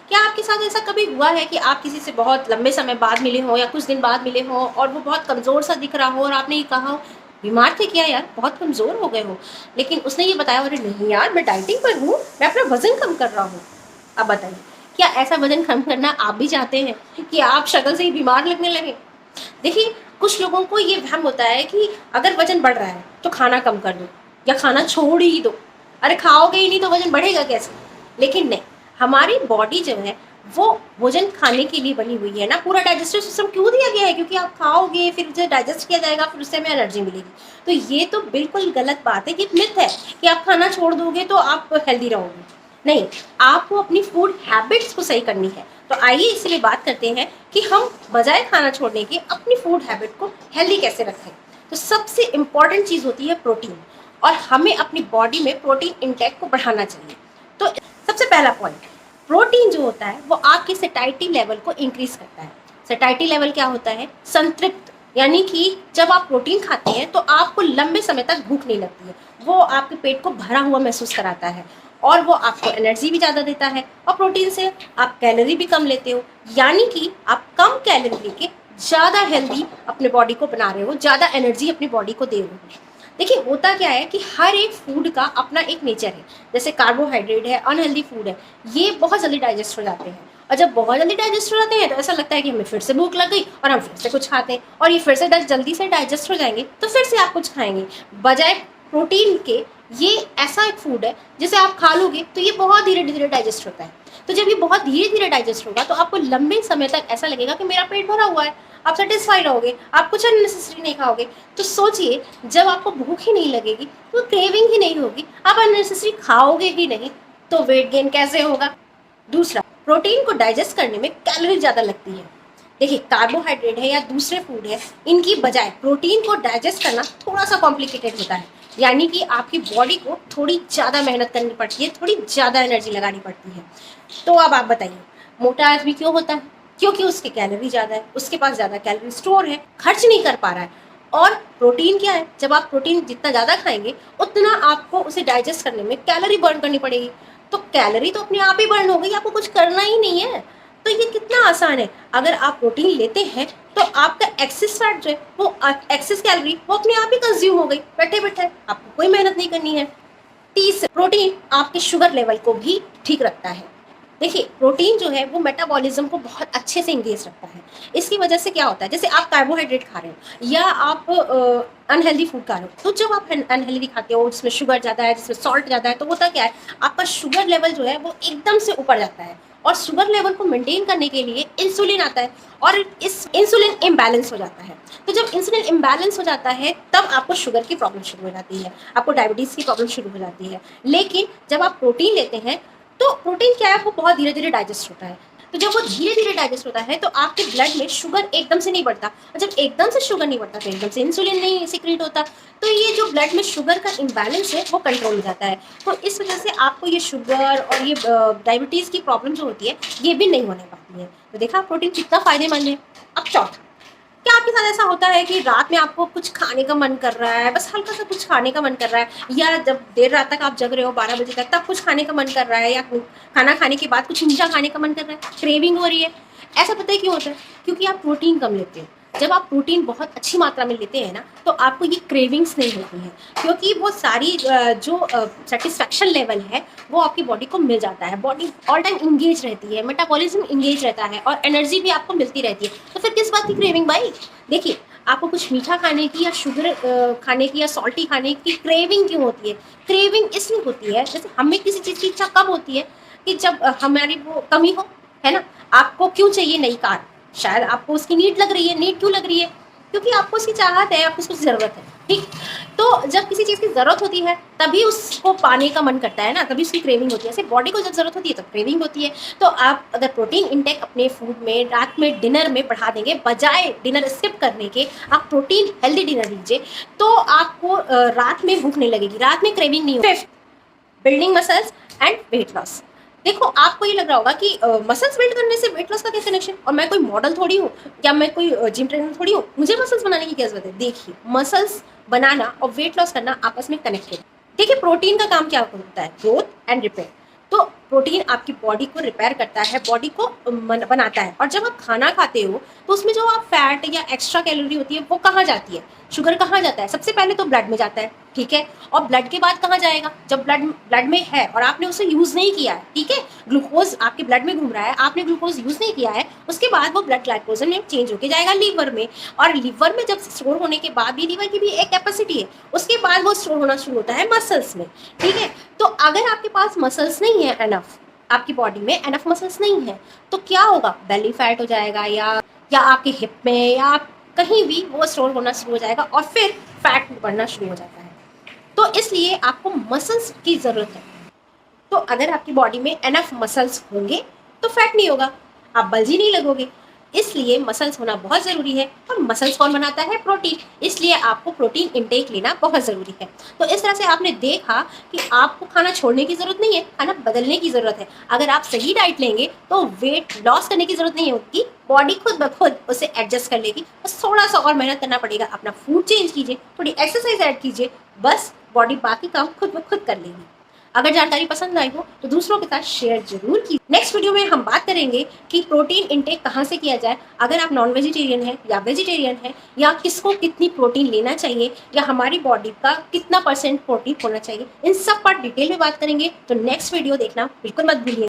क्या आपके साथ ऐसा कभी हुआ है कि आप किसी से बहुत लंबे समय बाद मिले हो या कुछ दिन बाद मिले हो और वो बहुत कमज़ोर सा दिख रहा हो और आपने ये कहा हो, बीमार थे क्या यार, बहुत कमज़ोर हो गए हो, लेकिन उसने ये बताया अरे नहीं यार मैं डाइटिंग पर हूँ, मैं अपना वज़न कम कर रहा हूँ। अब बताइए, क्या ऐसा वज़न कम करना आप भी चाहते हैं कि आप शक्ल से ही बीमार लगने लगे? देखिए, कुछ लोगों को ये वहम होता है कि अगर वज़न बढ़ रहा है तो खाना कम कर दो या खाना छोड़ ही दो। अरे खाओगे ही नहीं तो वज़न बढ़ेगा कैसे? लेकिन नहीं, हमारी बॉडी जो है वो भोजन खाने के लिए बनी हुई है ना, पूरा डाइजेस्टिव सिस्टम क्यों दिया गया है? क्योंकि आप खाओगे, फिर उसे डाइजेस्ट किया जाएगा, फिर उससे हमें एनर्जी मिलेगी। तो ये तो बिल्कुल गलत बात है, ये मिथ है कि आप खाना छोड़ दोगे तो आप हेल्दी रहोगे। नहीं, आपको अपनी फूड हैबिट्स को सही करनी है। तो आइए इसलिए बात करते हैं कि हम बजाय खाना छोड़ने के अपनी फूड हैबिट को हेल्दी कैसे रखें। तो सबसे इम्पॉर्टेंट चीज़ होती है प्रोटीन, और हमें अपनी बॉडी में प्रोटीन इंटेक को बढ़ाना चाहिए। तो सबसे पहला पॉइंट, प्रोटीन जो होता है वो आपके सेटाइटी लेवल को इंक्रीज करता है। सेटाइटी लेवल क्या होता है? संतृप्त, यानी कि जब आप प्रोटीन खाते हैं तो आपको लंबे समय तक भूख नहीं लगती है, वो आपके पेट को भरा हुआ महसूस कराता है और वो आपको एनर्जी भी ज़्यादा देता है, और प्रोटीन से आप कैलोरी भी कम लेते हो, यानी कि आप कम कैलोरी लेके ज़्यादा हेल्दी अपने बॉडी को बना रहे हो, ज़्यादा एनर्जी अपनी बॉडी को दे रहे हो। देखिए, होता क्या है कि हर एक फूड का अपना एक नेचर है। जैसे कार्बोहाइड्रेट है, अनहेल्दी फूड है, ये बहुत जल्दी डाइजेस्ट हो जाते हैं, और जब बहुत जल्दी डाइजेस्ट हो जाते हैं तो ऐसा लगता है कि हमें फिर से भूख लग गई और हम फिर से कुछ खाते हैं, और ये फिर से जल्दी से डाइजेस्ट हो जाएंगे तो फिर से आप कुछ खाएंगे। बजाय प्रोटीन के, ये ऐसा एक फूड है जिसे आप खा लोगे तो ये बहुत धीरे धीरे डाइजेस्ट होता है। तो जब ये बहुत धीरे धीरे डाइजेस्ट होगा तो आपको लंबे समय तक ऐसा लगेगा कि मेरा पेट भरा हुआ है, आप सेटिस्फाइड रहोगे, आप कुछ अननेसेसरी नहीं खाओगे। तो सोचिए, जब आपको भूख ही नहीं लगेगी तो क्रेविंग ही नहीं होगी, आप अननेसेसरी खाओगे ही नहीं, तो वेट गेन कैसे होगा? दूसरा, प्रोटीन को डाइजेस्ट करने में कैलोरी ज़्यादा लगती है। देखिए, कार्बोहाइड्रेट है या दूसरे फूड है, इनकी बजाय प्रोटीन को डाइजेस्ट करना थोड़ा सा कॉम्प्लिकेटेड होता है, यानी कि आपकी बॉडी को थोड़ी ज़्यादा मेहनत करनी पड़ती है, थोड़ी ज़्यादा एनर्जी लगानी पड़ती है। तो अब आप बताइए, मोटा आदमी क्यों होता है? क्योंकि उसकी कैलोरी ज़्यादा है, उसके पास ज़्यादा कैलोरी स्टोर है, खर्च नहीं कर पा रहा है। और प्रोटीन क्या है? जब आप प्रोटीन जितना ज़्यादा खाएंगे उतना आपको उसे डाइजेस्ट करने में कैलोरी बर्न करनी पड़ेगी, तो कैलोरी तो अपने आप ही बर्न हो गई, आपको कुछ करना ही नहीं है। तो ये कितना आसान है, अगर आप प्रोटीन लेते हैं तो आपका एक्सेस फैट जो है, वो एक्सेस कैलोरी वो अपने आप ही कंज्यूम हो गई, बैठे बैठे, आपको कोई मेहनत नहीं करनी है। तीसरा, प्रोटीन आपके शुगर लेवल को भी ठीक रखता है। देखिए, प्रोटीन जो है वो मेटाबॉलिज्म को बहुत अच्छे से इंगेज रखता है। इसकी वजह से क्या होता है, जैसे आप कार्बोहाइड्रेट खा रहे हो या आप अनहेल्दी फूड खा रहे हो, तो जब आप अनहेल्दी खाते हो जिसमें शुगर ज़्यादा है, जिसमें सॉल्ट ज़्यादा है, तो होता क्या है, आपका शुगर लेवल जो है वो एकदम से ऊपर जाता है, और शुगर लेवल को मेंटेन करने के लिए इंसुलिन आता है, और इस इंसुलिन इम्बैलेंस हो जाता है। तो जब इंसुलिन इम्बैलेंस हो जाता है तब आपको शुगर की प्रॉब्लम शुरू हो जाती है, आपको डायबिटीज़ की प्रॉब्लम शुरू हो जाती है। लेकिन जब आप प्रोटीन लेते हैं तो प्रोटीन क्या है, वो बहुत धीरे धीरे डाइजेस्ट होता है। तो जब वो धीरे धीरे डाइजेस्ट होता है तो आपके ब्लड में शुगर एकदम से नहीं बढ़ता, और जब एकदम से शुगर नहीं बढ़ता तो एकदम से इंसुलिन नहीं सिक्रीट होता, तो ये जो ब्लड में शुगर का इम्बैलेंस है वो कंट्रोल हो जाता है। तो इस वजह से आपको ये शुगर और ये डायबिटीज़ की प्रॉब्लम जो होती है ये भी नहीं होने पाती है। तो देखा प्रोटीन कितना फ़ायदेमंद है। अब चौथा, क्या आपके साथ ऐसा होता है कि रात में आपको कुछ खाने का मन कर रहा है, बस हल्का सा कुछ खाने का मन कर रहा है, या जब देर रात तक आप जग रहे हो 12 बजे तक, तब कुछ खाने का मन कर रहा है, या खाना खाने के बाद कुछ मीठा खाने का मन कर रहा है, क्रेविंग हो रही है? ऐसा पता है क्यों होता है? क्योंकि आप प्रोटीन कम लेते हो। जब आप प्रोटीन बहुत अच्छी मात्रा में लेते हैं ना तो आपको ये क्रेविंग्स नहीं होती हैं, क्योंकि वो सारी जो सेटिस्फैक्शन लेवल है वो आपकी बॉडी को मिल जाता है, बॉडी ऑल टाइम इंगेज रहती है, मेटाबॉलिज्म इंगेज रहता है, और एनर्जी भी आपको मिलती रहती है। तो फिर किस बात की क्रेविंग भाई? देखिए, आपको कुछ मीठा खाने की या शुगर खाने की या सॉल्टी खाने की क्रेविंग क्यों होती है? क्रेविंग इसलिए होती है, जैसे हमें किसी चीज़ की इच्छा कब होती है कि जब हमारी वो कमी हो, है ना? आपको क्यों चाहिए नई कार? शायद आपको उसकी नीड लग रही है। नीड क्यों लग रही है? क्योंकि आपको उसकी चाहत है, आपको उसकी ज़रूरत है, ठीक? तो जब किसी चीज़ की ज़रूरत होती है तभी उसको पाने का मन करता है ना, तभी उसकी क्रेविंग होती है। सिर्फ बॉडी को जब ज़रूरत होती है तब क्रेविंग होती है। तो आप अगर प्रोटीन इंटेक अपने फूड में रात में डिनर में बढ़ा देंगे, बजाय डिनर स्किप करने के आप प्रोटीन हेल्दी डिनर लीजिए, तो आपको रात में भूख नहीं लगेगी, रात में क्रेविंग नहीं होगी। Fifth, building muscles and weight loss. देखो, आपको ये लग रहा होगा कि मसल्स बिल्ड करने से वेट लॉस का क्या कनेक्शन, और मैं कोई मॉडल थोड़ी हूँ या मैं कोई जिम ट्रेनर थोड़ी हूँ, मुझे मसल्स बनाने की क्या जरूरत है? देखिए, मसल्स बनाना और वेट लॉस करना आपस में कनेक्टेड है। देखिए, प्रोटीन का काम क्या होता है? Growth and repair. तो प्रोटीन आपकी बॉडी को रिपेयर करता है, बॉडी को बनाता है। और जब आप खाना खाते हो तो उसमें जो आप फैट या एक्स्ट्रा कैलोरी होती है वो कहाँ जाती है, शुगर कहाँ जाता है, सबसे पहले तो ब्लड में जाता है, ठीक है। और ब्लड के बाद कहाँ जाएगा, जब ब्लड में है और आपने उसे यूज़ नहीं किया है, ठीक है, ग्लूकोज आपके ब्लड में घूम रहा है, आपने ग्लूकोज यूज़ नहीं किया है, उसके बाद वो ब्लड ग्लाइकोजन में चेंज होके जाएगा लीवर में। और लीवर में जब स्टोर होने के बाद भी, लीवर की भी एक कैपेसिटी है, उसके बाद वो स्टोर होना शुरू होता है मसल्स में, ठीक है। तो अगर आपके पास मसल्स नहीं है एनफ, आपकी बॉडी में एनफ मसल्स नहीं है, तो क्या होगा, बेली फैट हो जाएगा या आपके हिप में या कहीं भी वो स्टोर होना शुरू हो जाएगा और फिर फैट बढ़ना शुरू हो जाता है। तो इसलिए आपको मसल्स की ज़रूरत है। तो अगर आपकी बॉडी में एनफ मसल्स होंगे तो फैट नहीं होगा, आप बल्जी नहीं लगोगे। इसलिए मसल्स होना बहुत ज़रूरी है। और मसल्स कौन बनाता है, प्रोटीन, इसलिए आपको प्रोटीन इंटेक लेना बहुत ज़रूरी है। तो इस तरह से आपने देखा कि आपको खाना छोड़ने की ज़रूरत नहीं है, खाना बदलने की ज़रूरत है। अगर आप सही डाइट लेंगे तो वेट लॉस करने की ज़रूरत नहीं होती, बॉडी खुद ब खुद उसे एडजस्ट कर लेगी। बस थोड़ा सा और मेहनत करना पड़ेगा, अपना फूड चेंज कीजिए, थोड़ी एक्सरसाइज ऐड कीजिए, बस बॉडी बाकी काम खुद ब खुद कर लेगी। अगर जानकारी पसंद आई हो तो दूसरों के साथ शेयर जरूर कीजिए। नेक्स्ट वीडियो में हम बात करेंगे कि प्रोटीन इंटेक कहाँ से किया जाए, अगर आप नॉन वेजिटेरियन हैं या वेजिटेरियन हैं, या किसको कितनी प्रोटीन लेना चाहिए, या हमारी बॉडी का कितना % प्रोटीन होना चाहिए, इन सब पर डिटेल में बात करेंगे। तो नेक्स्ट वीडियो देखना बिल्कुल मत भूलिए।